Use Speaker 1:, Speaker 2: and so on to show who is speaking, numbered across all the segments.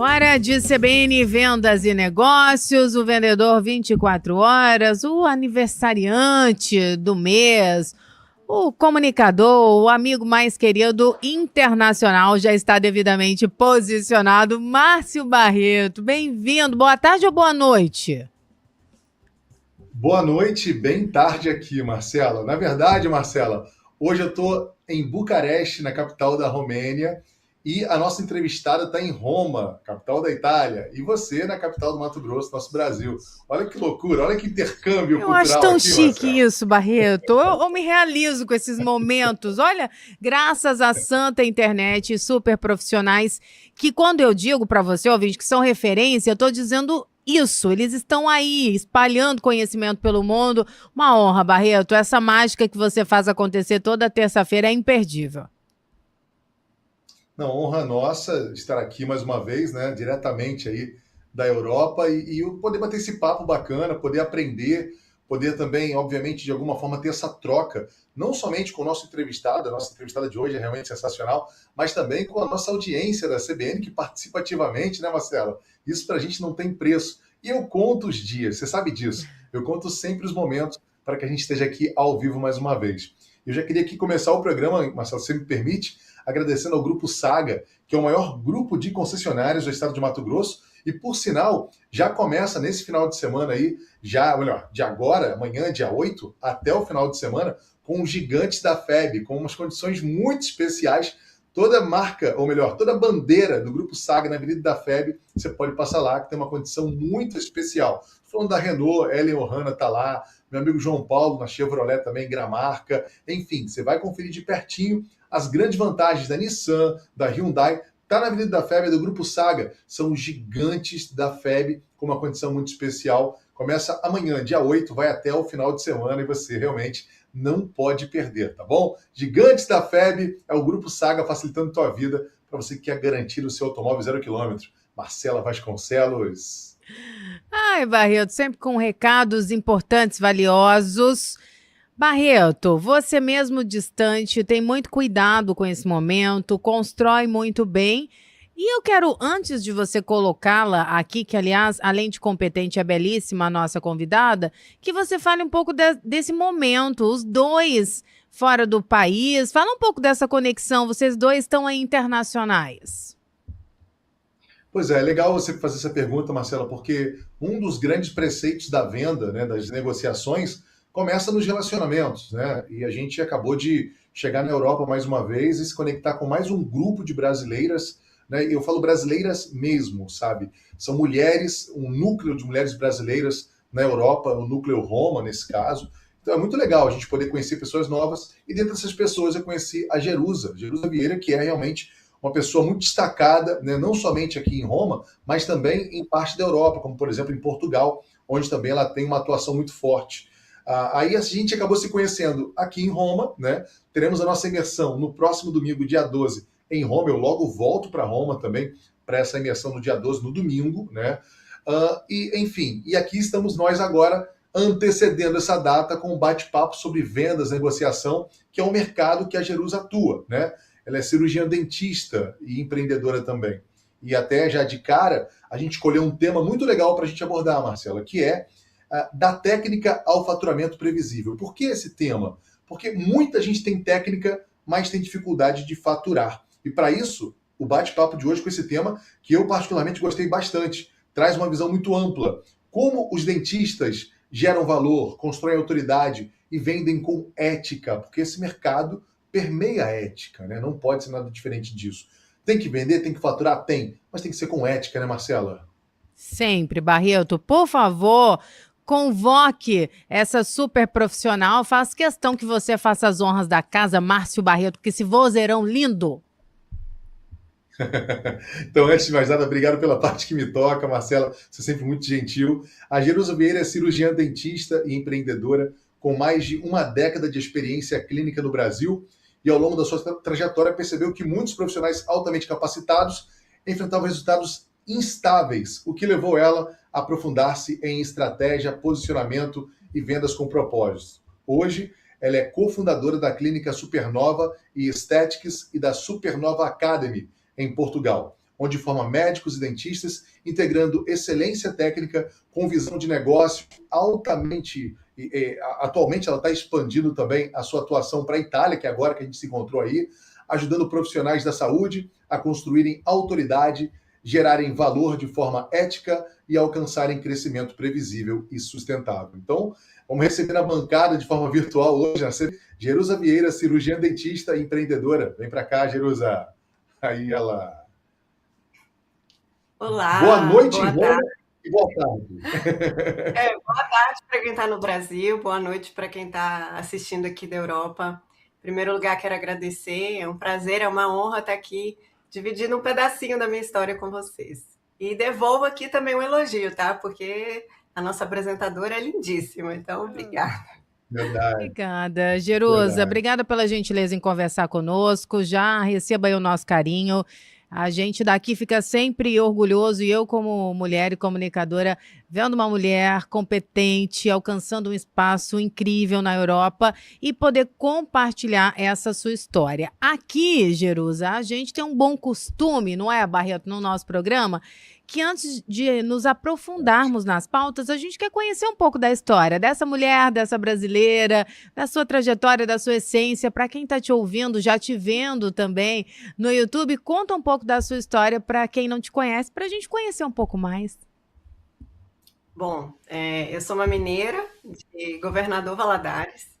Speaker 1: Hora de CBN Vendas e Negócios, o vendedor 24 horas, o aniversariante do mês, o comunicador, o amigo mais querido internacional já está devidamente posicionado, Márcio Barreto. Bem-vindo, boa tarde ou boa noite?
Speaker 2: Boa noite, bem tarde aqui, Marcela. Na verdade, Marcela, hoje eu estou em Bucareste, na capital da Romênia, e a nossa entrevistada está em Roma, capital da Itália, e você na capital do Mato Grosso, nosso Brasil. Olha que loucura, olha que intercâmbio
Speaker 1: Eu acho
Speaker 2: cultural
Speaker 1: tão
Speaker 2: aqui,
Speaker 1: chique
Speaker 2: Marcela.
Speaker 1: isso, Barreto. Eu me realizo com esses momentos. Olha, graças à santa internet e super profissionais, que quando eu digo para você, ouvinte, que são referência, eu estou dizendo isso. Eles estão aí, espalhando conhecimento pelo mundo. Uma honra, Barreto. Essa mágica que você faz acontecer toda terça-feira é imperdível.
Speaker 2: Não, honra nossa estar aqui mais uma vez, né, diretamente aí da Europa e eu poder bater esse papo bacana, poder aprender, poder também, obviamente, de alguma forma ter essa troca, não somente com o nosso entrevistado, a nossa entrevistada de hoje é realmente sensacional, mas também com a nossa audiência da CBN que participa ativamente, né, Marcela? Isso para a gente não tem preço. E eu conto os dias, você sabe disso. Eu conto sempre os momentos para que a gente esteja aqui ao vivo mais uma vez. Eu já queria aqui começar o programa, Marcelo, se você me permite, agradecendo ao Grupo Saga, que é o maior grupo de concessionários do estado de Mato Grosso, e por sinal, já começa nesse final de semana aí, já, melhor, de agora, amanhã, dia 8, até o final de semana, com os gigantes da FEB, com umas condições muito especiais. Toda marca, ou melhor, toda bandeira do Grupo Saga na Avenida da FEB, você pode passar lá, que tem uma condição muito especial. Falando da Renault, Ellen Ohana está lá, meu amigo João Paulo na Chevrolet também, Gramarca, enfim, você vai conferir de pertinho as grandes vantagens da Nissan, da Hyundai, está na Avenida da FEB, do Grupo Saga. São os gigantes da FEB, com uma condição muito especial. Começa amanhã, dia 8, vai até o final de semana e você realmente não pode perder, tá bom? Gigantes da FEB é o Grupo Saga facilitando a tua vida para você que quer garantir o seu automóvel 0 km. Marcela Vasconcelos.
Speaker 1: Ai, Barreto, sempre com recados importantes, valiosos. Barreto, você mesmo distante, tem muito cuidado com esse momento, constrói muito bem. E eu quero, antes de você colocá-la aqui, que aliás, além de competente, é belíssima a nossa convidada, que você fale um pouco desse momento, os dois fora do país. Fala um pouco dessa conexão, vocês dois estão aí internacionais.
Speaker 2: Pois é legal você fazer essa pergunta, Marcela, porque um dos grandes preceitos da venda, né, das negociações, começa nos relacionamentos, né? E a gente acabou de chegar na Europa mais uma vez e se conectar com mais um grupo de brasileiras, né? Eu falo brasileiras mesmo, sabe? São mulheres, um núcleo de mulheres brasileiras na Europa, o núcleo Roma, nesse caso. Então é muito legal a gente poder conhecer pessoas novas e dentro dessas pessoas eu conheci a Jerusa Vieira, que é realmente uma pessoa muito destacada, né, não somente aqui em Roma, mas também em parte da Europa, como por exemplo em Portugal, onde também ela tem uma atuação muito forte. Aí a gente acabou se conhecendo aqui em Roma, né? Teremos a nossa imersão no próximo domingo, dia 12, em Roma. Eu logo volto para Roma também, para essa imersão no dia 12, no domingo, né? Enfim, e aqui estamos nós agora antecedendo essa data com um bate-papo sobre vendas, negociação, que é um mercado que a Jerusa atua, né? Ela é cirurgiã dentista e empreendedora também. E até já de cara, a gente escolheu um tema muito legal para a gente abordar, Marcela, que é da técnica ao faturamento previsível. Por que esse tema? Porque muita gente tem técnica, mas tem dificuldade de faturar. E para isso, o bate-papo de hoje com esse tema, que eu particularmente gostei bastante, traz uma visão muito ampla. Como os dentistas geram valor, constroem autoridade e vendem com ética, porque esse mercado permeia a ética, né? Não pode ser nada diferente disso. Tem que vender, tem que faturar? Tem, mas tem que ser com ética, né, Marcela?
Speaker 1: Sempre, Barreto, por favor, convoque essa super profissional. Faço questão que você faça as honras da casa, Márcio Barreto, que esse vozeirão lindo.
Speaker 2: Então, antes de mais nada, obrigado pela parte que me toca, Marcela. Você é sempre muito gentil. A Jerusa Vieira é cirurgiã dentista e empreendedora com mais de uma década de experiência clínica no Brasil e ao longo da sua trajetória percebeu que muitos profissionais altamente capacitados enfrentavam resultados instáveis, o que levou ela a aprofundar-se em estratégia, posicionamento e vendas com propósitos. Hoje, ela é cofundadora da clínica Supernova e Aesthetics e da Supernova Academy, em Portugal, onde forma médicos e dentistas, integrando excelência técnica com visão de negócio altamente. Atualmente ela está expandindo também a sua atuação para a Itália, que é agora que a gente se encontrou aí, ajudando profissionais da saúde a construírem autoridade, gerarem valor de forma ética e alcançarem crescimento previsível e sustentável. Então, vamos receber na bancada de forma virtual hoje a Jerusa Vieira, cirurgiã dentista e empreendedora. Vem para cá, Jerusa. Aí ela.
Speaker 3: Olá,
Speaker 2: boa noite,
Speaker 3: boa
Speaker 2: Roma,
Speaker 3: tarde.
Speaker 2: E boa tarde.
Speaker 3: Boa tarde para quem está no Brasil, boa noite para quem está assistindo aqui da Europa. Em primeiro lugar, quero agradecer, é um prazer, é uma honra estar aqui dividindo um pedacinho da minha história com vocês. E devolvo aqui também um elogio, tá? Porque a nossa apresentadora é lindíssima, então obrigada.
Speaker 2: Verdade.
Speaker 1: Obrigada, Jerusa.
Speaker 2: Verdade.
Speaker 1: Obrigada pela gentileza em conversar conosco. Já receba aí o nosso carinho. A gente daqui fica sempre orgulhoso, e eu, como mulher e comunicadora, vendo uma mulher competente, alcançando um espaço incrível na Europa e poder compartilhar essa sua história. Aqui, Jerusa, a gente tem um bom costume, não é, Barreto, no nosso programa, que antes de nos aprofundarmos nas pautas, a gente quer conhecer um pouco da história dessa mulher, dessa brasileira, da sua trajetória, da sua essência. Para quem está te ouvindo, já te vendo também no YouTube, conta um pouco da sua história para quem não te conhece, para a gente conhecer um pouco mais.
Speaker 3: Bom, eu sou uma mineira de Governador Valadares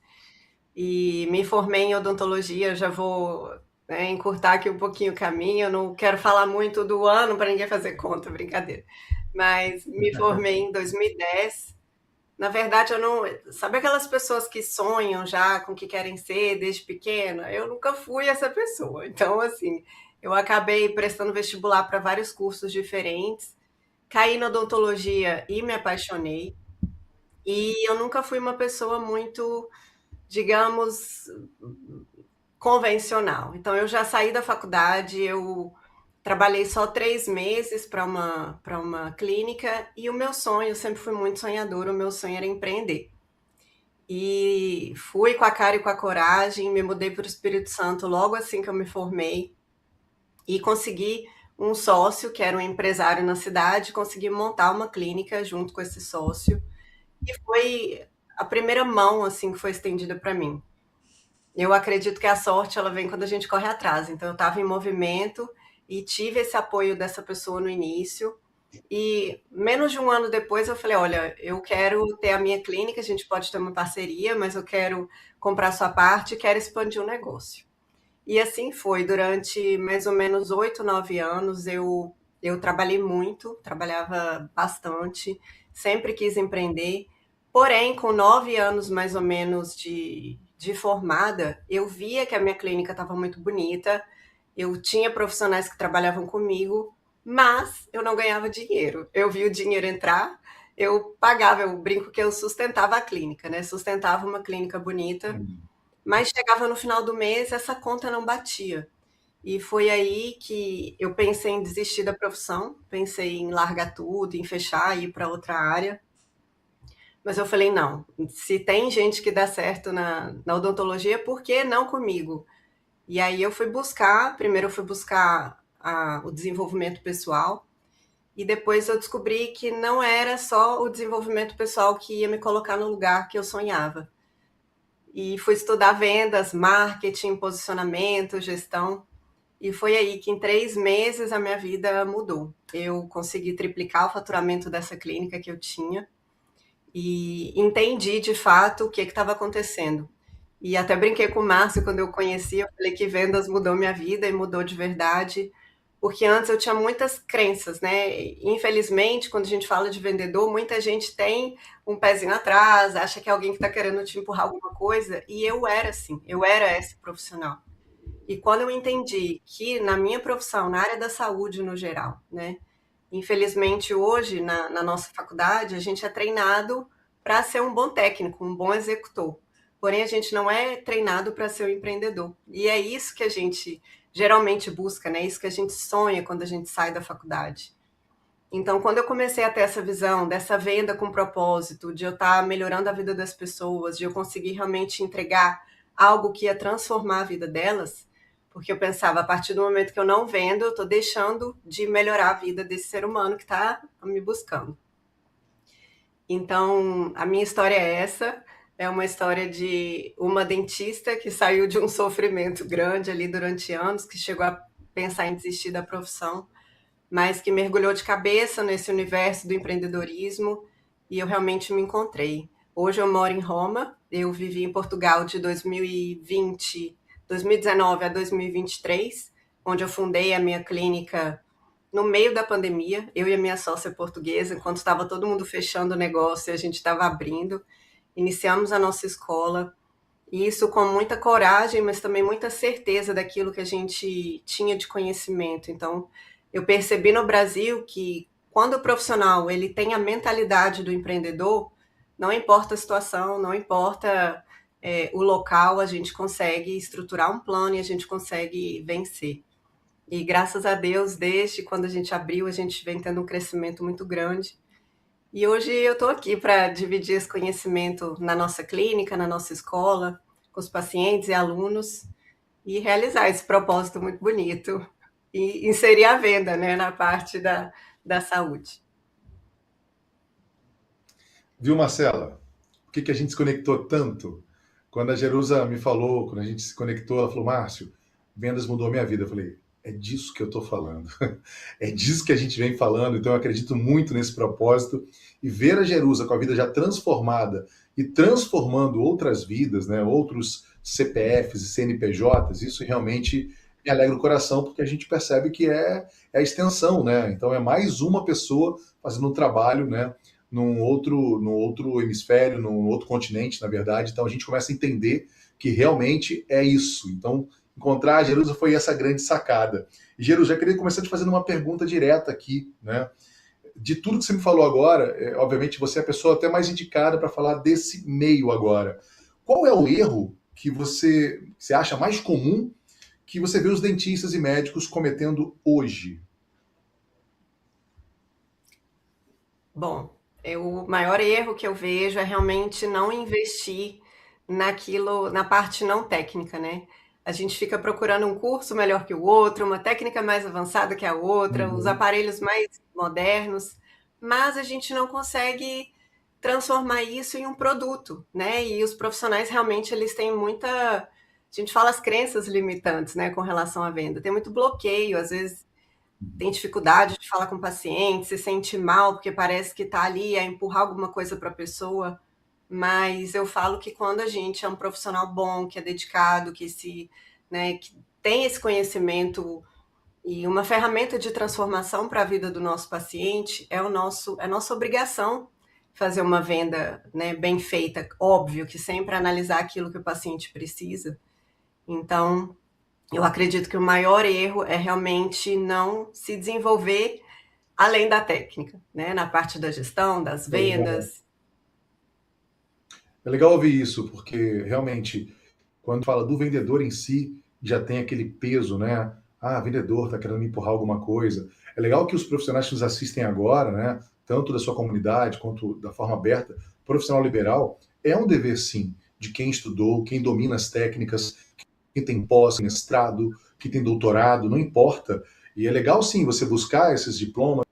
Speaker 3: e me formei em odontologia. Eu já vou encurtar aqui um pouquinho o caminho. Eu não quero falar muito do ano para ninguém fazer conta, brincadeira. Mas me formei em 2010. Na verdade, eu não... Sabe aquelas pessoas que sonham já com o que querem ser desde pequena? Eu nunca fui essa pessoa. Então, assim, eu acabei prestando vestibular para vários cursos diferentes, caí na odontologia e me apaixonei. E eu nunca fui uma pessoa muito, digamos, convencional. Então, eu já saí da faculdade, eu trabalhei só 3 meses para uma clínica, e o meu sonho, eu sempre fui muito sonhadora, o meu sonho era empreender. E fui com a cara e com a coragem, me mudei para o Espírito Santo logo assim que eu me formei, e consegui um sócio, que era um empresário na cidade, consegui montar uma clínica junto com esse sócio, e foi a primeira mão assim que foi estendida para mim. Eu acredito que a sorte ela vem quando a gente corre atrás. Então eu estava em movimento e tive esse apoio dessa pessoa no início. E menos de um ano depois eu falei, olha, eu quero ter a minha clínica, a gente pode ter uma parceria, mas eu quero comprar sua parte e quero expandir o negócio. E assim foi, durante mais ou menos 8, 9 anos eu trabalhei muito, trabalhava bastante, sempre quis empreender. Porém, com 9 anos mais ou menos de formada, eu via que a minha clínica estava muito bonita, eu tinha profissionais que trabalhavam comigo, mas eu não ganhava dinheiro. Eu vi o dinheiro entrar, eu pagava, eu brinco que eu sustentava a clínica, né? Sustentava uma clínica bonita, mas chegava no final do mês, essa conta não batia. E foi aí que eu pensei em desistir da profissão, pensei em largar tudo, em fechar, ir para outra área. Mas eu falei, não, se tem gente que dá certo na odontologia, por que não comigo? E aí eu fui buscar, primeiro eu fui buscar o desenvolvimento pessoal, e depois eu descobri que não era só o desenvolvimento pessoal que ia me colocar no lugar que eu sonhava. E fui estudar vendas, marketing, posicionamento, gestão, e foi aí que em 3 meses a minha vida mudou. Eu consegui triplicar o faturamento dessa clínica que eu tinha, e entendi de fato o que estava acontecendo. E até brinquei com o Márcio quando eu conheci, eu falei que vendas mudou minha vida e mudou de verdade, porque antes eu tinha muitas crenças, né? Infelizmente, quando a gente fala de vendedor, muita gente tem um pezinho atrás, acha que é alguém que está querendo te empurrar alguma coisa, e eu era assim, eu era esse profissional. E quando eu entendi que na minha profissão, na área da saúde no geral, né? Infelizmente, hoje, na nossa faculdade, a gente é treinado para ser um bom técnico, um bom executor. Porém, a gente não é treinado para ser um empreendedor. E é isso que a gente geralmente busca, né? É isso que a gente sonha quando a gente sai da faculdade. Então, quando eu comecei a ter essa visão dessa venda com propósito, de eu estar melhorando a vida das pessoas, de eu conseguir realmente entregar algo que ia transformar a vida delas, Porque eu pensava, a partir do momento que eu não vendo, eu estou deixando de melhorar a vida desse ser humano que está me buscando. Então, a minha história é essa. É uma história de uma dentista que saiu de um sofrimento grande ali durante anos, que chegou a pensar em desistir da profissão, mas que mergulhou de cabeça nesse universo do empreendedorismo e eu realmente me encontrei. Hoje eu moro em Roma, eu vivi em Portugal de 2019 a 2023, onde eu fundei a minha clínica no meio da pandemia, eu e a minha sócia portuguesa, enquanto estava todo mundo fechando o negócio e a gente estava abrindo, iniciamos a nossa escola, e isso com muita coragem, mas também muita certeza daquilo que a gente tinha de conhecimento. Então, eu percebi no Brasil que quando o profissional ele tem a mentalidade do empreendedor, não importa a situação, não importa o local, a gente consegue estruturar um plano e a gente consegue vencer. E graças a Deus, desde quando a gente abriu, a gente vem tendo um crescimento muito grande. E hoje eu estou aqui para dividir esse conhecimento na nossa clínica, na nossa escola, com os pacientes e alunos, e realizar esse propósito muito bonito e inserir a venda, né, na parte da saúde.
Speaker 2: Viu, Marcela? Por que a gente se conectou tanto? Quando a Jerusa me falou, quando a gente se conectou, ela falou, Márcio, vendas mudou a minha vida. Eu falei, é disso que eu estou falando. É disso que a gente vem falando. Então eu acredito muito nesse propósito. E ver a Jerusa com a vida já transformada e transformando outras vidas, né, outros CPFs e CNPJs, isso realmente me alegra o coração, porque a gente percebe que é a extensão, né? Então é mais uma pessoa fazendo um trabalho, né, num outro hemisfério, num outro continente, na verdade. Então a gente começa a entender que realmente é isso. Então, encontrar a Jerusa foi essa grande sacada. E, Jerusa, já queria começar te fazendo uma pergunta direta aqui, né? De tudo que você me falou agora, obviamente você é a pessoa até mais indicada para falar desse meio agora. Qual é o erro que você acha mais comum que você vê os dentistas e médicos cometendo hoje?
Speaker 3: Bom, o maior erro que eu vejo é realmente não investir naquilo, na parte não técnica, né? A gente fica procurando um curso melhor que o outro, uma técnica mais avançada que a outra, os aparelhos mais modernos, mas a gente não consegue transformar isso em um produto, né? E os profissionais realmente eles têm muita, a gente fala as crenças limitantes, né, com relação à venda. Tem muito bloqueio, às vezes tem dificuldade de falar com o paciente, se sente mal porque parece que está ali a empurrar alguma coisa para a pessoa. Mas eu falo que quando a gente é um profissional bom, que é dedicado, né, que tem esse conhecimento e uma ferramenta de transformação para a vida do nosso paciente, é nossa obrigação fazer uma venda, né, bem feita. Óbvio que sempre analisar aquilo que o paciente precisa. Então, eu acredito que o maior erro é realmente não se desenvolver além da técnica, né, na parte da gestão, das vendas.
Speaker 2: É legal ouvir isso, porque realmente, quando fala do vendedor em si, já tem aquele peso, né? Ah, vendedor está querendo me empurrar alguma coisa. É legal que os profissionais que nos assistem agora, né, tanto da sua comunidade quanto da forma aberta, profissional liberal, é um dever, sim, de quem estudou, quem domina as técnicas, quem tem pós, mestrado, que tem doutorado, não importa. E é legal, sim, você buscar esses diplomas,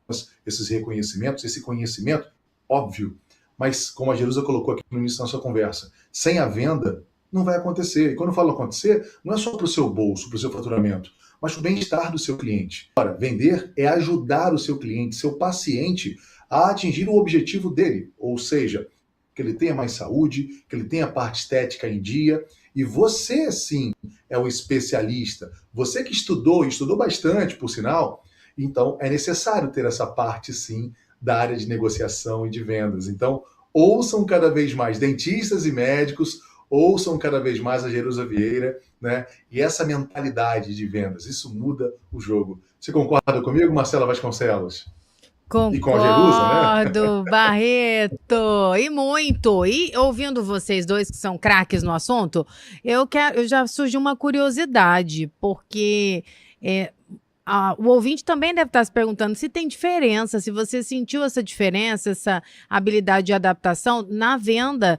Speaker 2: esses reconhecimentos, esse conhecimento, óbvio. Mas, como a Jerusa colocou aqui no início da nossa conversa, sem a venda, não vai acontecer. E quando eu falo acontecer, não é só para o seu bolso, para o seu faturamento, mas para o bem-estar do seu cliente. Ora, vender é ajudar o seu cliente, seu paciente, a atingir o objetivo dele. Ou seja, que ele tenha mais saúde, que ele tenha a parte estética em dia. E você, sim, é o especialista. Você que estudou, e estudou bastante, por sinal, então é necessário ter essa parte, sim, da área de negociação e de vendas. Então, ouçam cada vez mais dentistas e médicos, ouçam cada vez mais a Jerusa Vieira, né? E essa mentalidade de vendas, isso muda o jogo. Você concorda comigo, Marcela Vasconcelos?
Speaker 1: Concordo,
Speaker 2: E com a Jerusa, né?
Speaker 1: Barreto, e muito. E ouvindo vocês dois que são craques no assunto, eu já surgiu uma curiosidade, porque o ouvinte também deve estar se perguntando se tem diferença, se você sentiu essa diferença, essa habilidade de adaptação na venda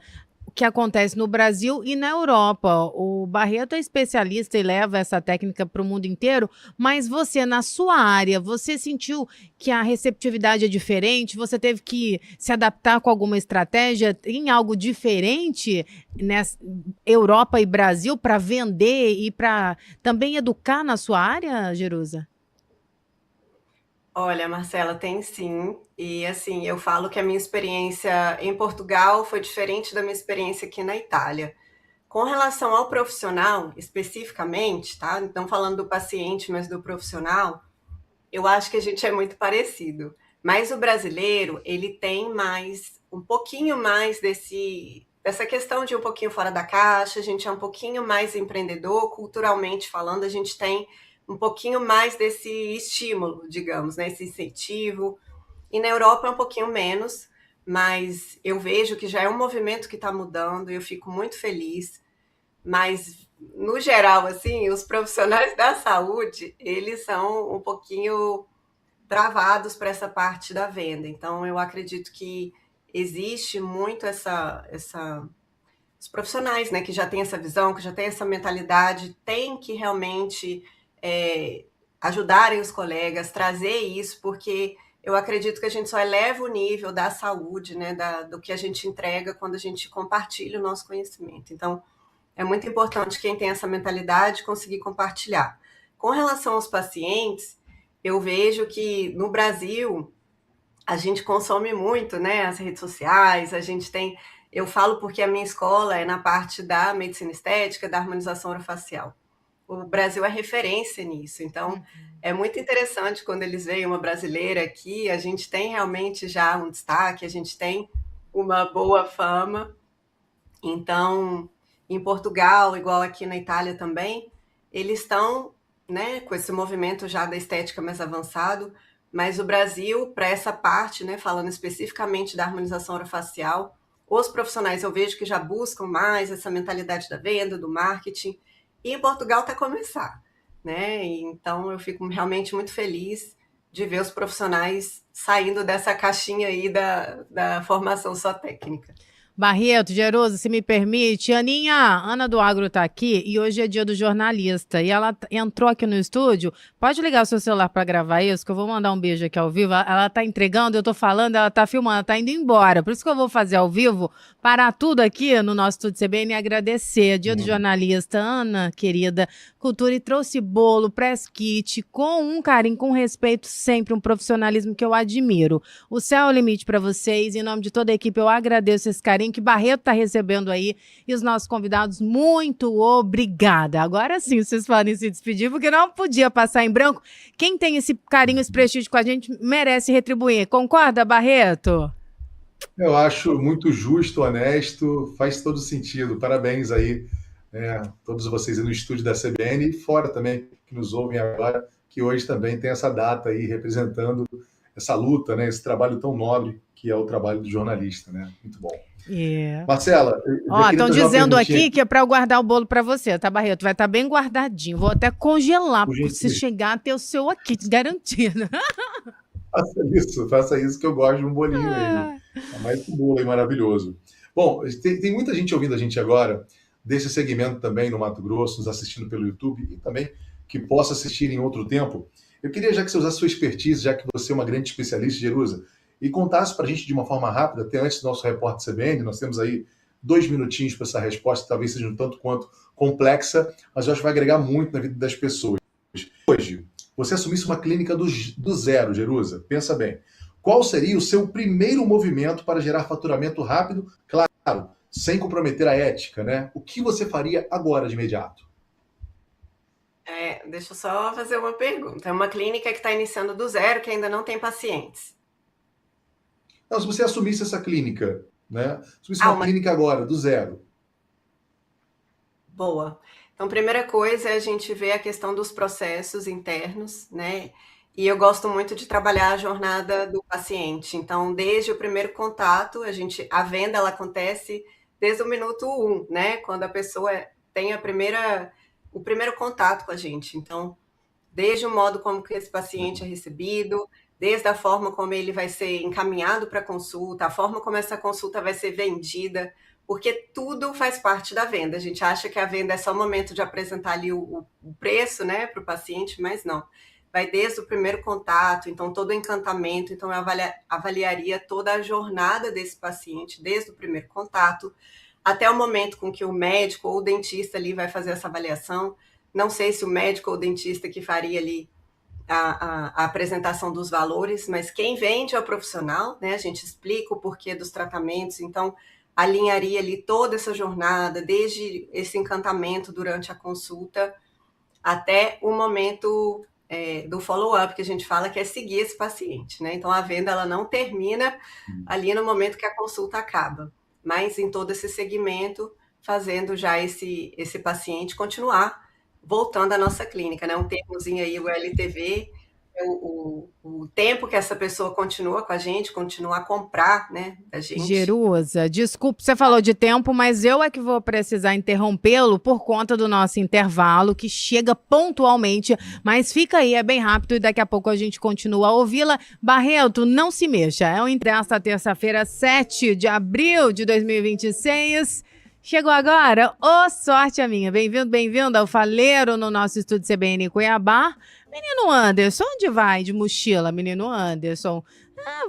Speaker 1: que acontece no Brasil e na Europa. O Barreto é especialista e leva essa técnica para o mundo inteiro, mas você, na sua área, você sentiu que a receptividade é diferente? Você teve que se adaptar com alguma estratégia em algo diferente nessa Europa e Brasil para vender e para também educar na sua área, Jerusa?
Speaker 3: Olha, Marcela, tem sim. E assim, eu falo que a minha experiência em Portugal foi diferente da minha experiência aqui na Itália. Com relação ao profissional, especificamente, tá? Não falando do paciente, mas do profissional, eu acho que a gente é muito parecido. Mas o brasileiro, ele tem mais, um pouquinho mais dessa questão de um pouquinho fora da caixa, a gente é um pouquinho mais empreendedor, culturalmente falando, a gente tem um pouquinho mais desse estímulo, digamos, né? Esse incentivo. E na Europa é um pouquinho menos, mas eu vejo que já é um movimento que está mudando e eu fico muito feliz. Mas, no geral, assim, os profissionais da saúde, eles são um pouquinho travados para essa parte da venda. Então, eu acredito que existe muito os profissionais, né, que já têm essa visão, que já têm essa mentalidade, têm que realmente é, ajudarem os colegas, trazer isso, porque eu acredito que a gente só eleva o nível da saúde, né, do que a gente entrega quando a gente compartilha o nosso conhecimento. Então, é muito importante quem tem essa mentalidade conseguir compartilhar. Com relação aos pacientes, eu vejo que no Brasil a gente consome muito, né, as redes sociais, a gente tem, eu falo porque a minha escola é na parte da medicina estética, da harmonização orofacial. O Brasil é referência nisso, então é muito interessante quando eles veem uma brasileira aqui, a gente tem realmente já um destaque, a gente tem uma boa fama. Então, em Portugal, igual aqui na Itália também, eles estão, né, com esse movimento já da estética mais avançado, mas o Brasil, para essa parte, né, falando especificamente da harmonização orofacial, os profissionais eu vejo que já buscam mais essa mentalidade da venda, do marketing, e em Portugal está a começar, né? Então eu fico realmente muito feliz de ver os profissionais saindo dessa caixinha aí da formação só técnica.
Speaker 1: Barreto, Geroso, se me permite, Aninha, Ana do Agro está aqui e hoje é dia do jornalista e ela entrou aqui no estúdio. Pode ligar o seu celular para gravar isso, que eu vou mandar um beijo aqui ao vivo. Ela está entregando, eu estou falando, ela está filmando, ela está indo embora. Por isso que eu vou fazer ao vivo, parar tudo aqui no nosso Estúdio CBN e agradecer. Dia do jornalista, Ana, querida, cultura e trouxe bolo, press kit, com um carinho, com respeito, sempre um profissionalismo que eu admiro. O céu é o limite para vocês. Em nome de toda a equipe, eu agradeço esse carinho que Barreto está recebendo aí e os nossos convidados, muito obrigada. Agora sim, vocês podem se despedir, porque não podia passar em branco. Quem tem esse carinho, esse prestígio com a gente, merece retribuir. Concorda, Barreto?
Speaker 2: Eu acho muito justo, honesto, faz todo sentido. Parabéns aí, todos vocês aí no estúdio da CBN e fora também, que nos ouvem agora, que hoje também tem essa data aí representando essa luta, né, esse trabalho tão nobre que é o trabalho do jornalista, né? Muito bom. Marcela,
Speaker 1: estão dizendo aqui que é para eu guardar o bolo para você, tá, Barreto? Vai estar bem guardadinho. Vou até congelar, porque se chegar a ter o seu aqui, garantido.
Speaker 2: Faça isso que eu gosto de um bolinho mesmo. Mais que um bolo aí maravilhoso. Bom, tem muita gente ouvindo a gente agora, desse segmento também no Mato Grosso, nos assistindo pelo YouTube e também que possa assistir em outro tempo. Eu queria já que você usasse sua expertise, já que você é uma grande especialista, Jerusa, e contasse para a gente de uma forma rápida, até antes do nosso repórter CBN, nós temos aí 2 minutinhos para essa resposta, talvez seja um tanto quanto complexa, mas eu acho que vai agregar muito na vida das pessoas. Hoje, você assumisse uma clínica do zero, Jerusa, pensa bem. Qual seria o seu primeiro movimento para gerar faturamento rápido? Claro, sem comprometer a ética, né? O que você faria agora de imediato?
Speaker 3: Deixa eu só fazer uma pergunta. É uma clínica que está iniciando do zero, que ainda não tem pacientes.
Speaker 2: Não, se você assumisse essa clínica, né? Assumisse uma clínica agora, do zero.
Speaker 3: Boa. Então, primeira coisa é a gente ver a questão dos processos internos, né? E eu gosto muito de trabalhar a jornada do paciente. Então, desde o primeiro contato, a venda ela acontece desde o minuto 1, né? Quando a pessoa tem o primeiro contato com a gente. Então, desde o modo como que esse paciente é recebido, desde a forma como ele vai ser encaminhado para a consulta, a forma como essa consulta vai ser vendida, porque tudo faz parte da venda. A gente acha que a venda é só o momento de apresentar ali o preço, né, para o paciente, mas não. Vai desde o primeiro contato, então todo o encantamento, então eu avaliaria toda a jornada desse paciente, desde o primeiro contato, até o momento com que o médico ou o dentista ali vai fazer essa avaliação. Não sei se o médico ou o dentista que faria ali a apresentação dos valores, mas quem vende é o profissional, né? A gente explica o porquê dos tratamentos, então alinharia ali toda essa jornada, desde esse encantamento durante a consulta até o momento do follow-up, que a gente fala que é seguir esse paciente, né? Então a venda ela não termina ali no momento que a consulta acaba, mas em todo esse segmento, fazendo já esse paciente continuar voltando à nossa clínica, né? Um termozinho aí, o LTV, é o tempo que essa pessoa continua com a gente, continua a comprar, né, da gente.
Speaker 1: Jerusa, desculpe, você falou de tempo, mas eu é que vou precisar interrompê-lo por conta do nosso intervalo, que chega pontualmente, mas fica aí, é bem rápido e daqui a pouco a gente continua a ouvi-la. Barreto, não se mexa, é o Entrevista terça-feira, 7 de abril de 2026. Chegou agora? Ô, sorte a minha. Bem-vindo ao Faleiro no nosso estúdio CBN Cuiabá. Menino Anderson, onde vai de mochila, menino Anderson?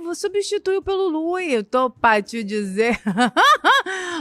Speaker 1: Vou substituir pelo Lui, eu tô pra te dizer.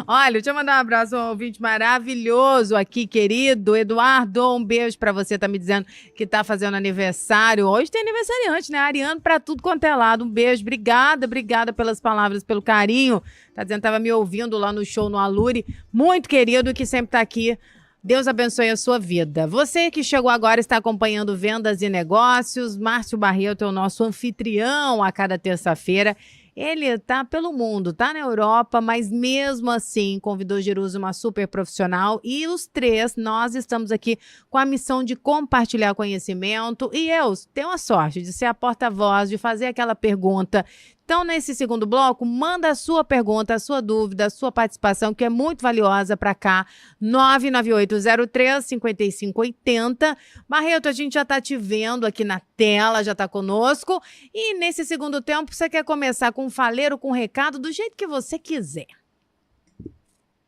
Speaker 1: Olha, deixa eu mandar um abraço a um ouvinte maravilhoso aqui, querido. Eduardo, um beijo pra você, tá me dizendo que tá fazendo aniversário. Hoje tem aniversariante, né? Ariano pra tudo quanto é lado. Um beijo, obrigada pelas palavras, pelo carinho. Tá dizendo que tava me ouvindo lá no show no Alure. Muito querido, que sempre tá aqui. Deus abençoe a sua vida. Você que chegou agora está acompanhando Vendas e Negócios. Márcio Barreto é o nosso anfitrião a cada terça-feira. Ele está pelo mundo, está na Europa, mas mesmo assim convidou Jerusa, uma super profissional. E os três, nós estamos aqui com a missão de compartilhar conhecimento. E eu tenho a sorte de ser a porta-voz, de fazer aquela pergunta. Então, nesse segundo bloco, manda a sua pergunta, a sua dúvida, a sua participação, que é muito valiosa para cá, 99803-5580. Barreto, a gente já está te vendo aqui na tela, já está conosco. E nesse segundo tempo, você quer começar com um faleiro, com um recado, do jeito que você quiser.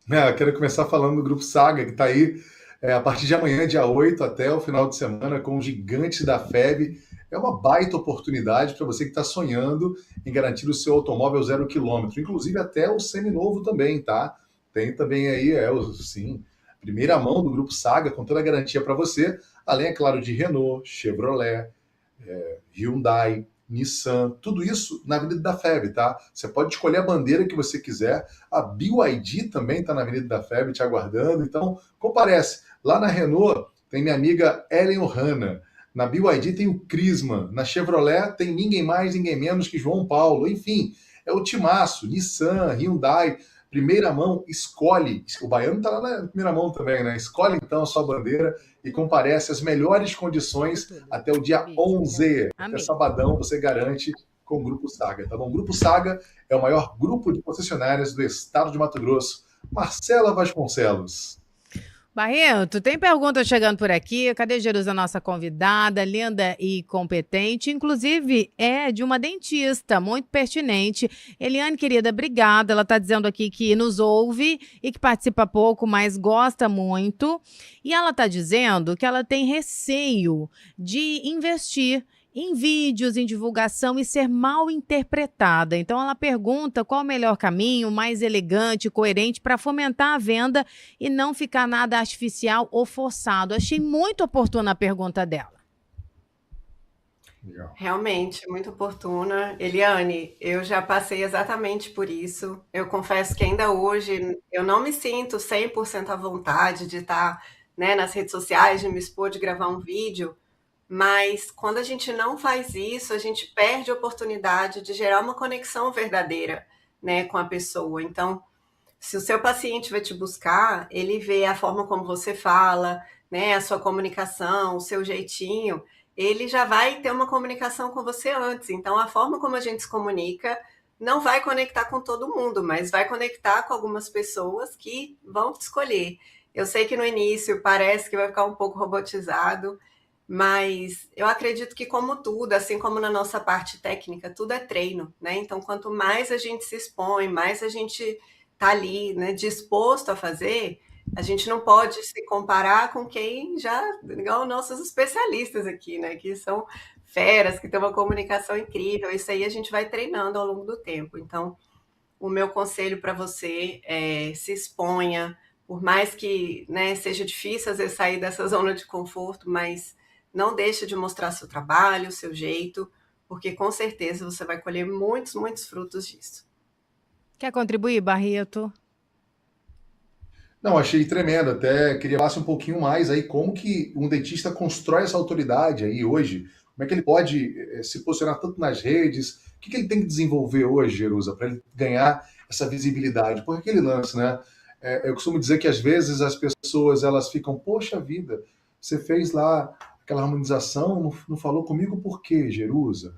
Speaker 2: Eu quero começar falando do Grupo Saga, que está aí a partir de amanhã, dia 8, até o final de semana, com o Gigantes da FEB. É uma baita oportunidade para você que está sonhando em garantir o seu automóvel 0 km, inclusive até o seminovo também, tá? Tem também aí, sim, primeira mão do Grupo Saga, com toda a garantia para você, além, é claro, de Renault, Chevrolet, Hyundai, Nissan, tudo isso na Avenida da FEB, tá? Você pode escolher a bandeira que você quiser, a BYD também está na Avenida da FEB te aguardando, então comparece. Lá na Renault tem minha amiga Ellen Ohana, na BYD tem o Crisma, na Chevrolet tem ninguém mais, ninguém menos que João Paulo, enfim, é o timaço, Nissan, Hyundai, primeira mão, escolhe, o baiano está lá na primeira mão também, né? Escolhe então a sua bandeira e comparece às melhores condições até o dia 11, até sabadão você garante com o Grupo Saga, tá bom? O Grupo Saga é o maior grupo de concessionárias do estado de Mato Grosso. Marcela Vasconcelos.
Speaker 1: Barreto, tem pergunta chegando por aqui. Cadê Jerusa, nossa convidada, linda e competente? Inclusive, é de uma dentista, muito pertinente. Eliane, querida, obrigada. Ela está dizendo aqui que nos ouve e que participa pouco, mas gosta muito. E ela está dizendo que ela tem receio de investir em vídeos, em divulgação e ser mal interpretada. Então ela pergunta qual o melhor caminho, mais elegante, coerente para fomentar a venda e não ficar nada artificial ou forçado. Achei muito oportuna a pergunta dela.
Speaker 3: Realmente, muito oportuna. Eliane, eu já passei exatamente por isso. Eu confesso que ainda hoje eu não me sinto 100% à vontade de estar, né, nas redes sociais, de me expor, de gravar um vídeo. Mas quando a gente não faz isso, a gente perde a oportunidade de gerar uma conexão verdadeira, né, com a pessoa. Então, se o seu paciente vai te buscar, ele vê a forma como você fala, né, a sua comunicação, o seu jeitinho, ele já vai ter uma comunicação com você antes. Então, a forma como a gente se comunica não vai conectar com todo mundo, mas vai conectar com algumas pessoas que vão te escolher. Eu sei que no início parece que vai ficar um pouco robotizado, mas eu acredito que, como tudo, assim como na nossa parte técnica, tudo é treino, né? Então, quanto mais a gente se expõe, mais a gente está ali, né, disposto a fazer, a gente não pode se comparar com quem já, igual nossos especialistas aqui, né, que são feras, que têm uma comunicação incrível. Isso aí a gente vai treinando ao longo do tempo. Então, o meu conselho para você é se exponha, por mais que, né, seja difícil às vezes sair dessa zona de conforto, mas não deixe de mostrar seu trabalho, seu jeito, porque com certeza você vai colher muitos, muitos frutos disso.
Speaker 1: Quer contribuir, Barreto?
Speaker 2: Não, achei tremendo. Até queria falar um pouquinho mais aí como que um dentista constrói essa autoridade aí hoje. Como é que ele pode se posicionar tanto nas redes? O que ele tem que desenvolver hoje, Jerusa, para ele ganhar essa visibilidade? Porque aquele lance, né? Eu costumo dizer que às vezes as pessoas elas ficam, poxa vida, você fez lá aquela harmonização, não falou comigo por quê, Jerusa?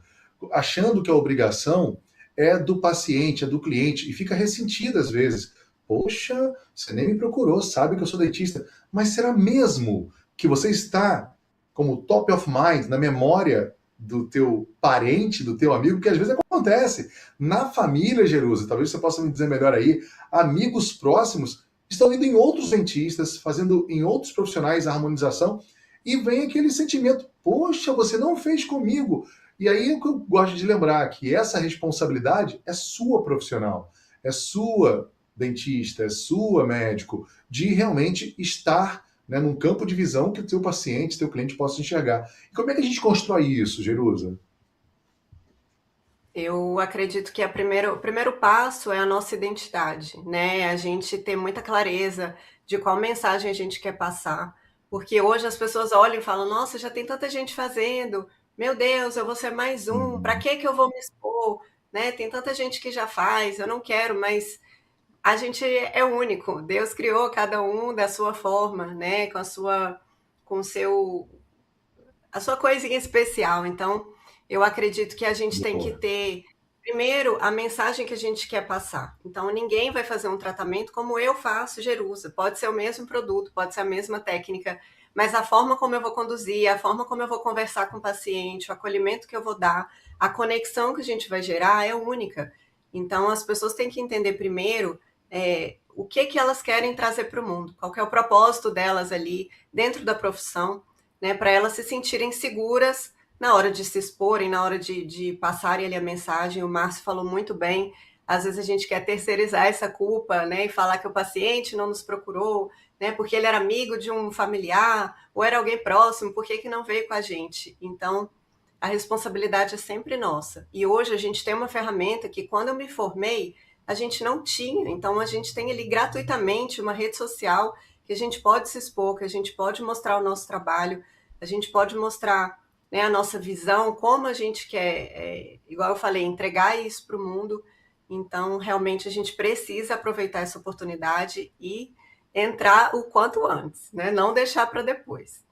Speaker 2: Achando que a obrigação é do paciente, é do cliente, e fica ressentida às vezes. Poxa, você nem me procurou, sabe que eu sou dentista. Mas será mesmo que você está como top of mind, na memória do teu parente, do teu amigo? Que às vezes acontece. Na família, Jerusa, talvez você possa me dizer melhor aí, amigos próximos estão indo em outros dentistas, fazendo em outros profissionais a harmonização, e vem aquele sentimento, poxa, você não fez comigo. E aí é o que eu gosto de lembrar, que essa responsabilidade é sua profissional, é sua dentista, é sua médico, de realmente estar, né, num campo de visão que o teu paciente, teu cliente possa enxergar. E como é que a gente constrói isso, Jerusa?
Speaker 3: Eu acredito que o primeiro passo é a nossa identidade, né? A gente ter muita clareza de qual mensagem a gente quer passar. Porque hoje as pessoas olham e falam, nossa, já tem tanta gente fazendo, meu Deus, eu vou ser mais um, para
Speaker 2: Uhum.
Speaker 3: que eu vou me expor? Né? Tem tanta gente que já faz, eu não quero, mas a gente é único. Deus criou cada um da sua forma, né? Com o seu, a sua coisinha especial. Então, eu acredito que a gente tem que
Speaker 2: Boa.
Speaker 3: ter, primeiro, a mensagem que a gente quer passar. Então, ninguém vai fazer um tratamento como eu faço, Jerusa. Pode ser o mesmo produto, pode ser a mesma técnica, mas a forma como eu vou conduzir, a forma como eu vou conversar com o paciente, o acolhimento que eu vou dar, a conexão que a gente vai gerar é única. Então, as pessoas têm que entender primeiro o que elas querem trazer para o mundo, qual que é o propósito delas ali dentro da profissão, né, para elas se sentirem seguras na hora de se exporem, na hora de passarem ali a mensagem. O Márcio falou muito bem, às vezes a gente quer terceirizar essa culpa, né, e falar que o paciente não nos procurou, né, porque ele era amigo de um familiar, ou era alguém próximo, por que não veio com a gente? Então, a responsabilidade é sempre nossa. E hoje a gente tem uma ferramenta que, quando eu me formei, a gente não tinha. Então, a gente tem ali gratuitamente uma rede social que a gente pode se expor, que a gente pode mostrar o nosso trabalho, a gente pode mostrar, né, a nossa visão, como a gente quer, igual eu falei, entregar isso para o mundo. Então, realmente, a gente precisa aproveitar essa oportunidade e entrar o quanto antes, né? Não deixar para depois.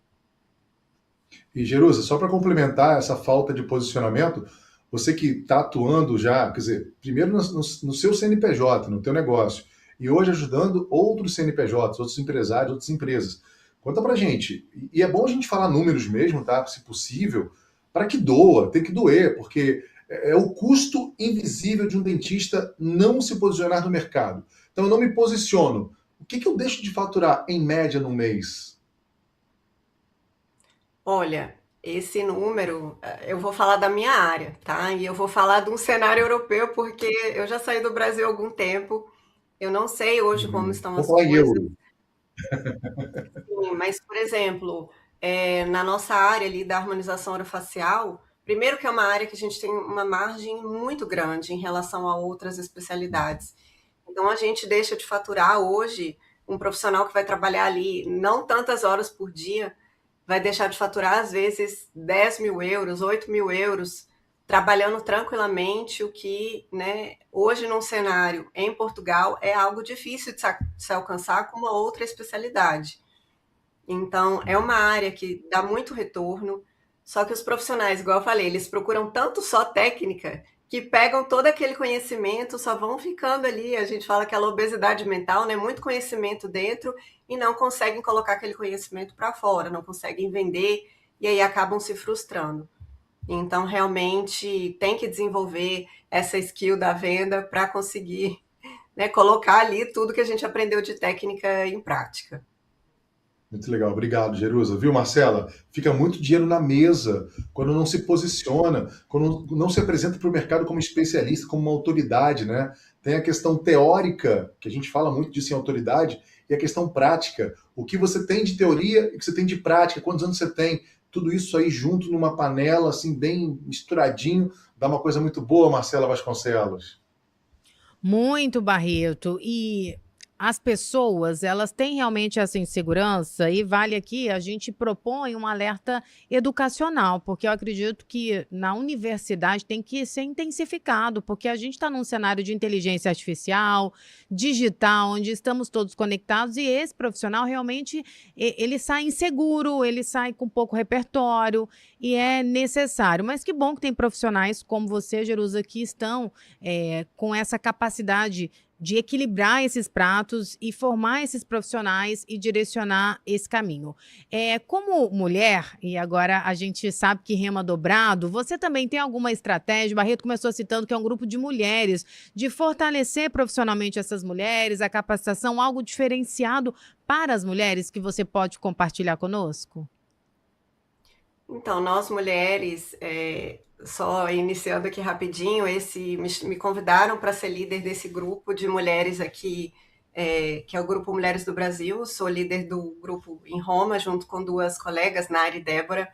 Speaker 2: E, Jerusa, só para complementar essa falta de posicionamento, você que está atuando já, quer dizer, primeiro no seu CNPJ, no teu negócio, e hoje ajudando outros CNPJs, outros empresários, outras empresas. Conta pra gente. E é bom a gente falar números mesmo, tá? Se possível, para que doa, tem que doer, porque é o custo invisível de um dentista não se posicionar no mercado. Então eu não me posiciono. O que eu deixo de faturar em média no mês?
Speaker 3: Olha, esse número, eu vou falar da minha área, tá? E eu vou falar de um cenário europeu, porque eu já saí do Brasil há algum tempo. Eu não sei hoje como estão
Speaker 2: Vou
Speaker 3: as
Speaker 2: falar em
Speaker 3: coisas,
Speaker 2: euro.
Speaker 3: sim, mas, por exemplo, na nossa área ali da harmonização orofacial, primeiro que é uma área que a gente tem uma margem muito grande em relação a outras especialidades. Então, a gente deixa de faturar hoje um profissional que vai trabalhar ali não tantas horas por dia, vai deixar de faturar, às vezes, 10.000 euros, 8.000 euros, trabalhando tranquilamente, o que, né, hoje, num cenário em Portugal, é algo difícil de se alcançar com uma outra especialidade. Então, é uma área que dá muito retorno, só que os profissionais, igual eu falei, eles procuram tanto só técnica, que pegam todo aquele conhecimento, só vão ficando ali, a gente fala aquela obesidade mental, né? Muito conhecimento dentro e não conseguem colocar aquele conhecimento para fora, não conseguem vender e aí acabam se frustrando. Então, realmente, tem que desenvolver essa skill da venda para conseguir né, colocar ali tudo que a gente aprendeu de técnica em prática.
Speaker 2: Muito legal, obrigado, Jerusa. Viu, Marcela? Fica muito dinheiro na mesa quando não se posiciona, quando não se apresenta para o mercado como especialista, como uma autoridade, né? Tem a questão teórica, que a gente fala muito disso em autoridade, e a questão prática. O que você tem de teoria e o que você tem de prática, quantos anos você tem, tudo isso aí junto numa panela, assim, bem misturadinho, dá uma coisa muito boa, Marcela Vasconcelos.
Speaker 1: Muito, Barreto. E as pessoas, elas têm realmente essa insegurança, e vale aqui, a gente propõe um alerta educacional, porque eu acredito que na universidade tem que ser intensificado, porque a gente está num cenário de inteligência artificial, digital, onde estamos todos conectados, e esse profissional realmente, ele sai inseguro, ele sai com pouco repertório, e é necessário. Mas que bom que tem profissionais como você, Jerusa, que estão com essa capacidade de equilibrar esses pratos e formar esses profissionais e direcionar esse caminho. Como mulher, e agora a gente sabe que rema dobrado, você também tem alguma estratégia? O Barreto começou citando que é um grupo de mulheres, de fortalecer profissionalmente essas mulheres, a capacitação, algo diferenciado para as mulheres que você pode compartilhar conosco?
Speaker 3: Então, nós mulheres, só iniciando aqui rapidinho, me convidaram para ser líder desse grupo de mulheres aqui, que é o Grupo Mulheres do Brasil. Sou líder do grupo em Roma, junto com duas colegas, Nari e Débora.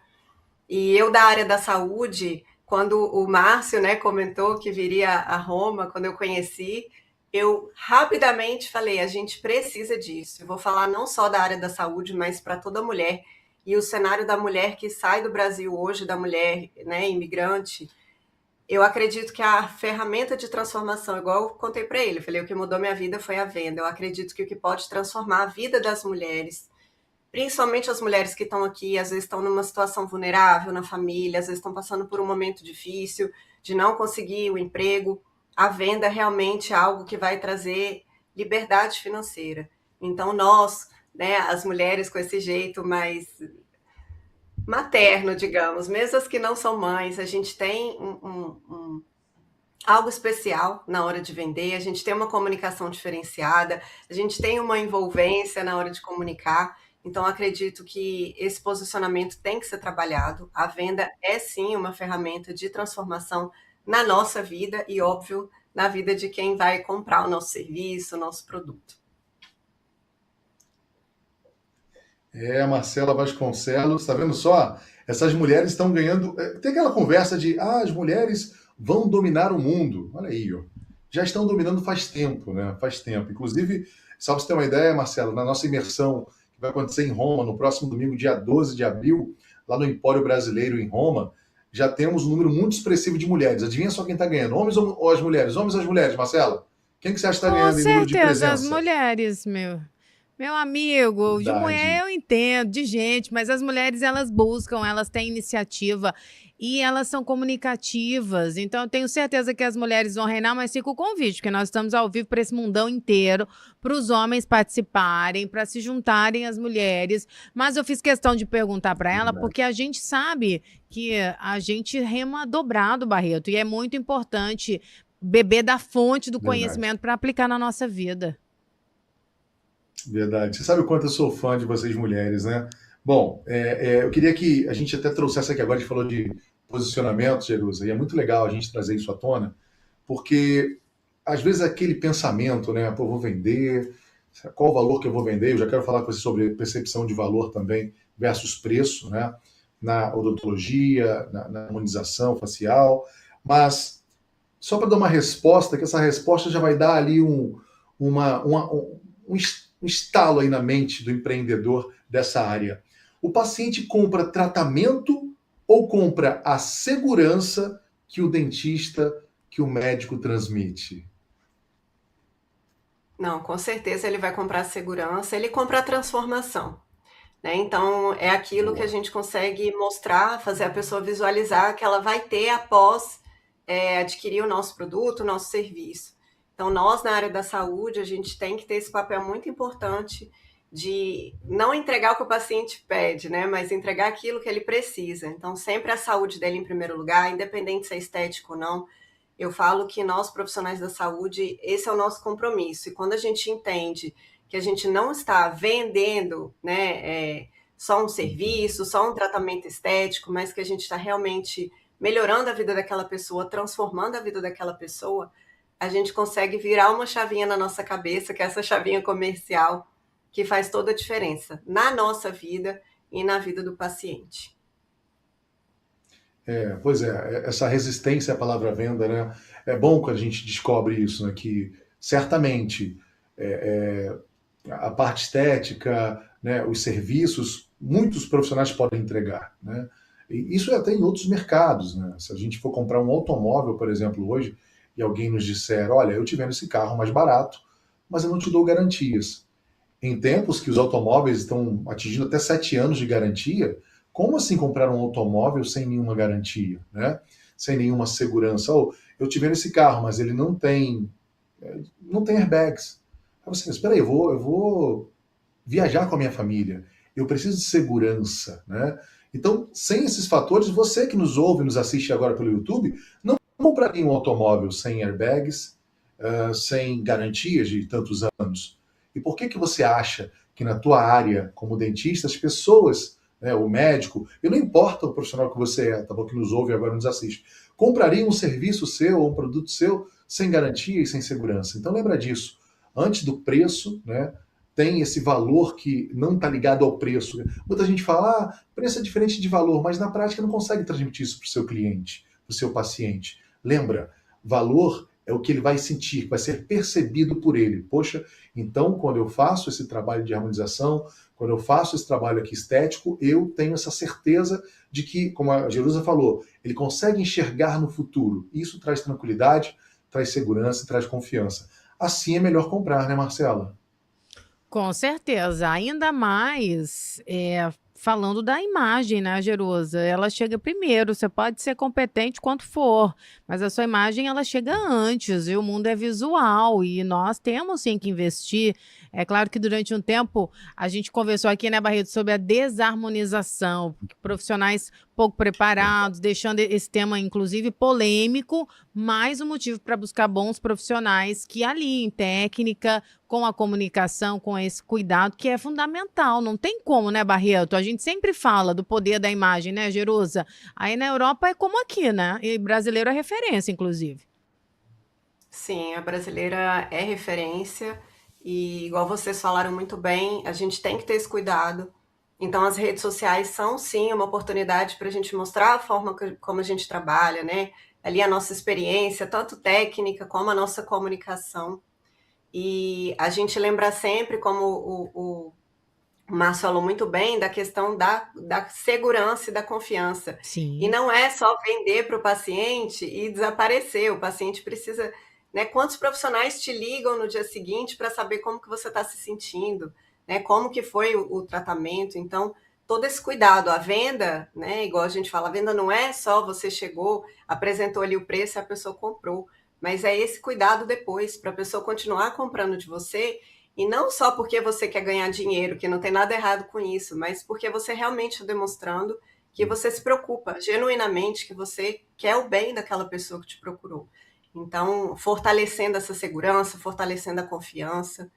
Speaker 3: E eu, da área da saúde, quando o Márcio, né, comentou que viria a Roma, quando eu conheci, eu rapidamente falei, a gente precisa disso. Eu vou falar não só da área da saúde, mas para toda mulher. E o cenário da mulher que sai do Brasil hoje, da mulher, né, imigrante, eu acredito que a ferramenta de transformação, igual eu contei para ele, eu falei, o que mudou minha vida foi a venda. Eu acredito que o que pode transformar a vida das mulheres, principalmente as mulheres que estão aqui, às vezes estão numa situação vulnerável na família, às vezes estão passando por um momento difícil, de não conseguir o emprego, a venda realmente é algo que vai trazer liberdade financeira. Então, nós, né, as mulheres com esse jeito mais materno, digamos, mesmo as que não são mães, a gente tem algo especial na hora de vender, a gente tem uma comunicação diferenciada, a gente tem uma envolvência na hora de comunicar. Então, acredito que esse posicionamento tem que ser trabalhado. A venda é, sim, uma ferramenta de transformação na nossa vida e, óbvio, na vida de quem vai comprar o nosso serviço, o nosso produto.
Speaker 2: Marcela Vasconcelos, tá vendo só? Essas mulheres estão ganhando. Tem aquela conversa de as mulheres vão dominar o mundo. Olha aí, ó. Já estão dominando faz tempo, né? Faz tempo. Inclusive, só para você ter uma ideia, Marcela, na nossa imersão que vai acontecer em Roma no próximo domingo, dia 12 de abril, lá no Empório Brasileiro em Roma, já temos um número muito expressivo de mulheres. Adivinha só quem está ganhando? Homens ou as mulheres? Homens ou as mulheres, Marcela? Quem que você acha que está
Speaker 1: Com
Speaker 2: ganhando em número de
Speaker 1: certeza, as
Speaker 2: presença?
Speaker 1: mulheres, meu amigo, de mulher
Speaker 2: Verdade.
Speaker 1: eu entendo, de gente, mas as mulheres elas buscam, elas têm iniciativa e elas são comunicativas. Então eu tenho certeza que as mulheres vão reinar, mas fica o convite, porque nós estamos ao vivo para esse mundão inteiro, para os homens participarem, para se juntarem as mulheres. Mas eu fiz questão de perguntar para ela,
Speaker 2: Verdade.
Speaker 1: porque a gente sabe que a gente rema dobrado, Barreto, e é muito importante beber da fonte do
Speaker 2: Verdade.
Speaker 1: conhecimento para aplicar na nossa vida.
Speaker 2: Verdade. Você sabe o quanto eu sou fã de vocês mulheres, né? Bom, eu queria que a gente até trouxesse aqui agora, a gente falou de posicionamento, Jerusa, e é muito legal a gente trazer isso à tona, porque às vezes aquele pensamento, né? Pô, vou vender, qual o valor que eu vou vender? Eu já quero falar com você sobre percepção de valor também versus preço, né? Na odontologia, na harmonização facial, mas só para dar uma resposta, que essa resposta já vai dar ali um estalo aí na mente do empreendedor dessa área. O paciente compra tratamento ou compra a segurança que o dentista, que o médico transmite?
Speaker 3: Não, com certeza ele vai comprar segurança, ele compra a transformação, né? Então, é aquilo que a
Speaker 2: Boa.
Speaker 3: gente consegue mostrar, fazer a pessoa visualizar que ela vai ter após adquirir o nosso produto, o nosso serviço. Então, nós, na área da saúde, a gente tem que ter esse papel muito importante de não entregar o que o paciente pede, né? Mas entregar aquilo que ele precisa. Então, sempre a saúde dele em primeiro lugar, independente se é estético ou não. Eu falo que nós, profissionais da saúde, esse é o nosso compromisso. E quando a gente entende que a gente não está vendendo, né, só um serviço, só um tratamento estético, mas que a gente está realmente melhorando a vida daquela pessoa, transformando a vida daquela pessoa, a gente consegue virar uma chavinha na nossa cabeça, que é essa chavinha comercial, que faz toda a diferença na nossa vida e na vida do paciente.
Speaker 2: Pois é, essa resistência à palavra venda, né? É bom que a gente descobre isso, né? Que certamente a parte estética, né? Os serviços, muitos profissionais podem entregar, né? E isso é até em outros mercados, né? Se a gente for comprar um automóvel, por exemplo, hoje, e alguém nos disser, olha, eu te vendo esse carro mais barato, mas eu não te dou garantias. Em tempos que os automóveis estão atingindo até 7 anos de garantia, como assim comprar um automóvel sem nenhuma garantia, né? Sem nenhuma segurança? Ou eu te vendo esse carro, mas ele não tem airbags. Aí você, espera aí, eu vou viajar com a minha família. Eu preciso de segurança, né? Então, sem esses fatores, você que nos ouve, nos assiste agora pelo YouTube, não compraria um automóvel sem airbags, sem garantias de tantos anos. E por que você acha que na tua área, como dentista, as pessoas, né, o médico, e não importa o profissional que você é, tá bom, que nos ouve e agora nos assiste, compraria um serviço seu ou um produto seu sem garantia e sem segurança? Então lembra disso. Antes do preço, né, tem esse valor que não está ligado ao preço. Muita gente fala, preço é diferente de valor, mas na prática não consegue transmitir isso para o seu cliente, para o seu paciente. Lembra, valor é o que ele vai sentir, vai ser percebido por ele. Poxa, então quando eu faço esse trabalho de harmonização, quando eu faço esse trabalho aqui estético, eu tenho essa certeza de que, como a Jerusa falou, ele consegue enxergar no futuro. Isso traz tranquilidade, traz segurança, traz confiança. Assim é melhor comprar, né, Marcela?
Speaker 1: Com certeza, ainda mais falando da imagem, né, Jerusa? Ela chega primeiro. Você pode ser competente quanto for, mas a sua imagem ela chega antes. E o mundo é visual e nós temos sim que investir. É claro que durante um tempo a gente conversou aqui, né, Barreto, sobre a desarmonização, porque profissionais pouco preparados, deixando esse tema inclusive polêmico, mais um motivo para buscar bons profissionais que aliem técnica com a comunicação, com esse cuidado que é fundamental. Não tem como, né, Barreto? A gente sempre fala do poder da imagem, né, Jerusa? Aí na Europa é como aqui, né? E brasileiro é referência, inclusive.
Speaker 3: Sim, a brasileira é referência e, igual vocês falaram muito bem, a gente tem que ter esse cuidado. Então, as redes sociais são, sim, uma oportunidade para a gente mostrar a forma como a gente trabalha, né? Ali a nossa experiência, tanto técnica como a nossa comunicação. E a gente lembra sempre, como o Márcio falou muito bem, da questão da segurança e da confiança. E
Speaker 1: Sim.
Speaker 3: não é só vender para o paciente e desaparecer. O paciente precisa, né? Quantos profissionais te ligam no dia seguinte para saber como que você está se sentindo, né? Como que foi o tratamento? Então, todo esse cuidado, a venda, né? Igual a gente fala, a venda não é só você chegou, apresentou ali o preço e a pessoa comprou, mas é esse cuidado depois para a pessoa continuar comprando de você. E não só porque você quer ganhar dinheiro, que não tem nada errado com isso, mas porque você realmente está demonstrando que você se preocupa genuinamente, que você quer o bem daquela pessoa que te procurou. Então, fortalecendo essa segurança, fortalecendo a confiança.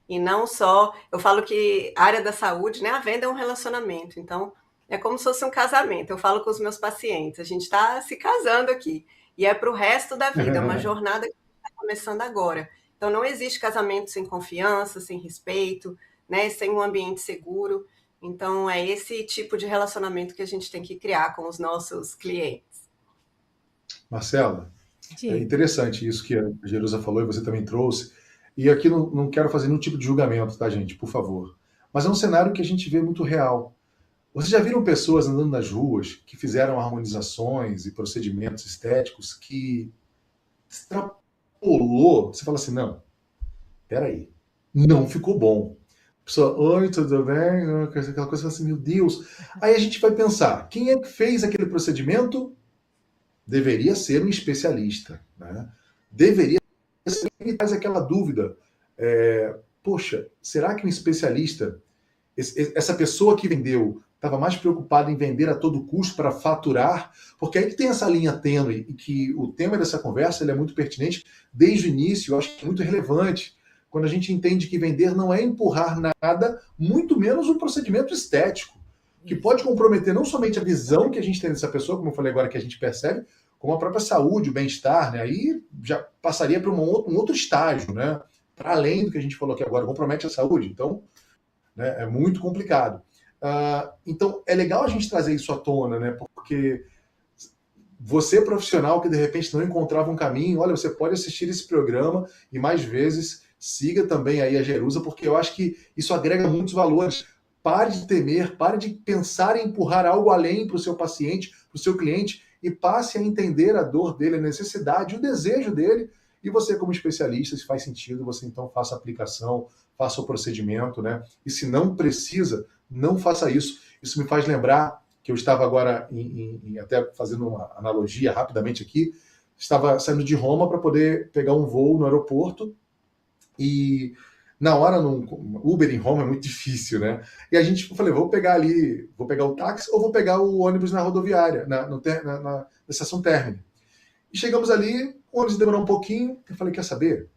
Speaker 3: E não só, eu falo que a área da saúde, né, a venda é um relacionamento. Então, é como se fosse um casamento. Eu falo com os meus pacientes, a gente está se casando aqui. E é para o resto da vida, é uma jornada que está começando agora. Então, não existe casamento sem confiança, sem respeito, né, sem um ambiente seguro. Então, é esse tipo de relacionamento que a gente tem que criar com os nossos clientes.
Speaker 2: Marcela, é
Speaker 1: Diga.
Speaker 2: interessante isso que a Jerusa falou e você também trouxe. E aqui não quero fazer nenhum tipo de julgamento, tá, gente? Por favor. Mas é um cenário que a gente vê muito real. Vocês já viram pessoas andando nas ruas que fizeram harmonizações e procedimentos estéticos que extrapolou? Você fala assim, não, peraí, não ficou bom. A pessoa, oi, tudo bem? Aquela coisa assim, meu Deus. Aí a gente vai pensar, quem é que fez aquele procedimento? Deveria ser um especialista, né? Deveria ser, e traz aquela dúvida, poxa, será que um especialista, essa pessoa que vendeu, estava mais preocupado em vender a todo custo para faturar, porque aí que tem essa linha tênue, e que o tema dessa conversa ele é muito pertinente desde o início, eu acho que é muito relevante, quando a gente entende que vender não é empurrar nada, muito menos o procedimento estético, que pode comprometer não somente a visão que a gente tem dessa pessoa, como eu falei agora, que a gente percebe, como a própria saúde, o bem-estar, né? Aí já passaria para um outro estágio, né? Para além do que a gente falou aqui agora, compromete a saúde. Então, né, é muito complicado. Então, é legal a gente trazer isso à tona, né? Porque você, profissional, que de repente não encontrava um caminho, olha, você pode assistir esse programa e mais vezes siga também aí a Jerusa, porque eu acho que isso agrega muitos valores. Pare de temer, pare de pensar em empurrar algo além para o seu paciente, para o seu cliente, e passe a entender a dor dele, a necessidade, o desejo dele, e você, como especialista, se faz sentido, você então faça a aplicação, faça o procedimento, né? E se não precisa, não faça isso. Isso me faz lembrar que eu estava agora, até fazendo uma analogia rapidamente aqui, estava saindo de Roma para poder pegar um voo no aeroporto, e na hora, no Uber em Roma é muito difícil, né? E a gente, eu falei, vou pegar o táxi ou vou pegar o ônibus na rodoviária, na estação términa. E chegamos ali, o ônibus demorou um pouquinho, eu falei, quer saber?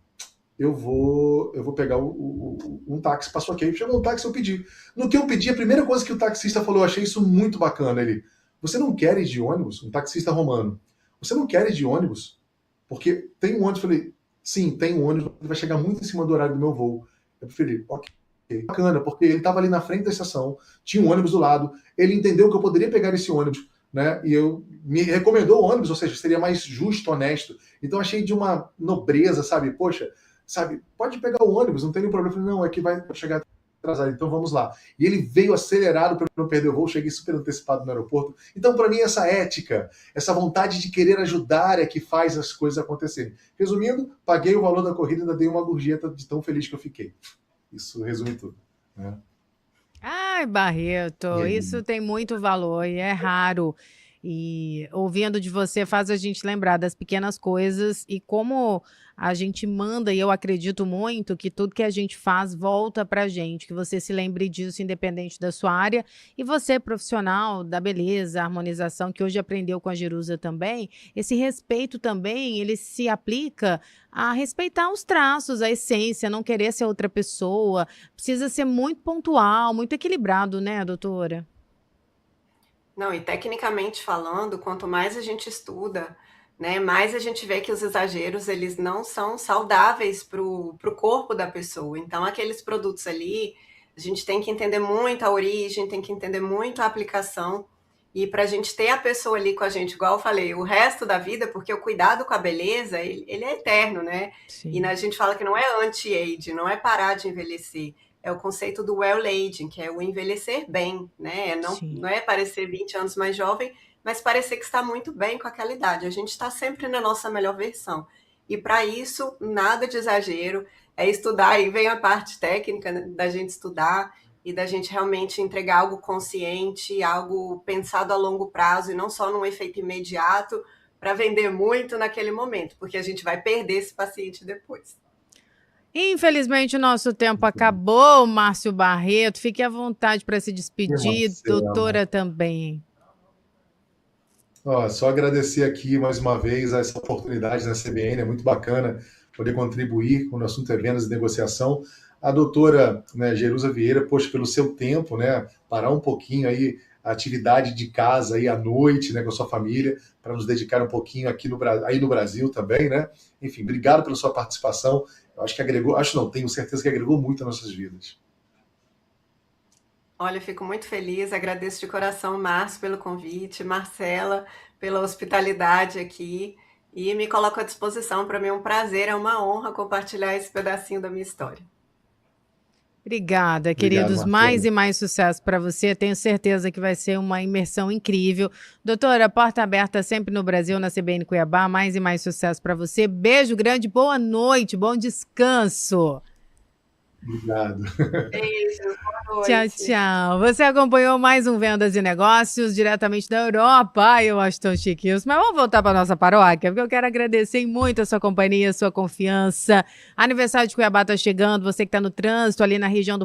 Speaker 2: Eu vou pegar um táxi, passou aqui. Chegou um táxi, eu pedi. No que eu pedi, a primeira coisa que o taxista falou, eu achei isso muito bacana, ele, você não quer ir de ônibus? Um taxista romano. Você não quer ir de ônibus? Porque tem um ônibus, eu falei, sim, tem um ônibus, vai chegar muito em cima do horário do meu voo. Eu preferi, ok, bacana, porque ele estava ali na frente da estação, tinha um ônibus do lado, ele entendeu que eu poderia pegar esse ônibus, né? E me recomendou o ônibus, ou seja, seria mais justo, honesto. Então achei de uma nobreza, sabe? Poxa, sabe, pode pegar o ônibus, não tem nenhum problema. Eu falei, não, é que vai chegar atrasado, então vamos lá. E ele veio acelerado para não perder o voo, cheguei super antecipado no aeroporto. Então, para mim, essa ética, essa vontade de querer ajudar é que faz as coisas acontecerem. Resumindo, paguei o valor da corrida e ainda dei uma gorjeta de tão feliz que eu fiquei. Isso resume tudo, né?
Speaker 1: Ai, Barreto, isso tem muito valor e é raro. E ouvindo de você faz a gente lembrar das pequenas coisas e como a gente manda, e eu acredito muito que tudo que a gente faz volta pra gente, que você se lembre disso independente da sua área. E você, profissional da beleza, harmonização, que hoje aprendeu com a Jerusa também, esse respeito também, ele se aplica a respeitar os traços, a essência, não querer ser outra pessoa. Precisa ser muito pontual, muito equilibrado, né, doutora?
Speaker 3: Não, e tecnicamente falando, quanto mais a gente estuda, né, mais a gente vê que os exageros, eles não são saudáveis para o corpo da pessoa. Então, aqueles produtos ali, a gente tem que entender muito a origem, tem que entender muito a aplicação, e para a gente ter a pessoa ali com a gente, igual eu falei, o resto da vida, porque o cuidado com a beleza, ele é eterno, né? E
Speaker 1: Sim,
Speaker 3: a gente fala que não é anti-age, não é parar de envelhecer, é o conceito do well aging, que é o envelhecer bem, né? Não
Speaker 1: sim.
Speaker 3: é parecer 20 anos mais jovem, mas parecer que está muito bem com aquela idade. A gente está sempre na nossa melhor versão. E para isso, nada de exagero, é estudar, aí vem a parte técnica, né, da gente estudar e da gente realmente entregar algo consciente, algo pensado a longo prazo e não só num efeito imediato para vender muito naquele momento, porque a gente vai perder esse paciente depois.
Speaker 1: Infelizmente, o nosso tempo acabou, Márcio Barreto. Fique à vontade para se despedir,
Speaker 2: Marcela.
Speaker 1: doutora também.
Speaker 2: Ó, só agradecer aqui mais uma vez essa oportunidade na CBN, é muito bacana poder contribuir com o assunto é vendas e negociação. A doutora, né, Jerusa Vieira, poxa, pelo seu tempo, né, parar um pouquinho aí a atividade de casa aí à noite, né, com a sua família, para nos dedicar um pouquinho aqui aí no Brasil também, né? Enfim, obrigado pela sua participação. Eu acho que agregou, acho não, tenho certeza que agregou muito às nossas vidas.
Speaker 3: Olha, eu fico muito feliz, agradeço de coração, Márcio, pelo convite, Marcela, pela hospitalidade aqui, e me coloco à disposição. Para mim é um prazer, é uma honra compartilhar esse pedacinho da minha história.
Speaker 1: Obrigada,
Speaker 2: Obrigado,
Speaker 1: queridos. Mais
Speaker 2: Marcelo.
Speaker 1: e mais sucesso para você. Tenho certeza que vai ser uma imersão incrível. Doutora, porta aberta sempre no Brasil, na CBN Cuiabá. Mais e mais sucesso para você. Beijo grande, boa noite, bom descanso.
Speaker 2: Obrigado.
Speaker 3: Beijos, boa
Speaker 1: Tchau,
Speaker 3: noite.
Speaker 1: tchau. Você acompanhou mais um Vendas e Negócios diretamente da Europa. Ai, eu acho tão chique isso. Mas vamos voltar para nossa paróquia, porque eu quero agradecer muito a sua companhia, a sua confiança. Aniversário de Cuiabá está chegando. Você que está no trânsito ali na região do